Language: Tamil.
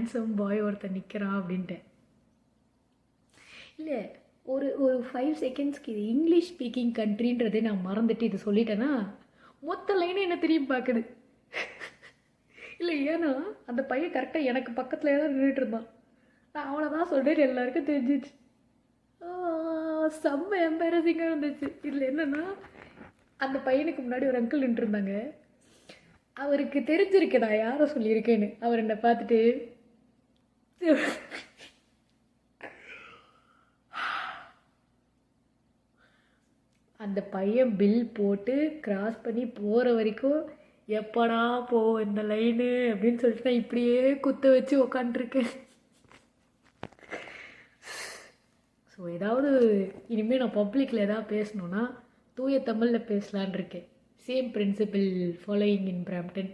ஹேண்ட்ஸம் பாய் ஒருத்தன் நிற்கிறான் அப்படின்ட்டேன். இல்லை, ஒரு ஒரு 5 செகண்ட்ஸ்க்கு இது இங்கிலீஷ் ஸ்பீக்கிங் கண்ட்ரின்றதே நான் மறந்துட்டு இது சொல்லிட்டேன்னா மொத்த லைனும் என்ன திரும்பி பார்க்குது. இல்லை, ஏன்னா அந்த பையன் கரெக்டாக எனக்கு பக்கத்தில் தான் நின்றுட்டு இருந்தான். நான் அவனை தான் சொல்கிறேன், எல்லாருக்கும் தெரிஞ்சிச்சு. செம்ம எம்பாரசிங்காக இருந்துச்சு. இதில் என்னென்னா, அந்த பையனுக்கு முன்னாடி ஒரு அங்கிள் நின்றுருந்தாங்க. அவருக்கு தெரிஞ்சிருக்கு நான் யாரை சொல்லியிருக்கேன்னு. அவர் என்னை பார்த்துட்டு அந்த பையன் பில் போட்டு கிராஸ் பண்ணி போகிற வரைக்கும் எப்படா போ இந்த லைனு அப்படின்னு சொல்லிட்டு நான் இப்படியே குத்த வச்சு உக்காண்ட்ருக்கேன். ஸோ ஏதாவது இனிமேல் நான் பப்ளிக்கில் ஏதாவது பேசணுன்னா தூய தமிழில் பேசலான் இருக்கேன். Same principle following in Brampton.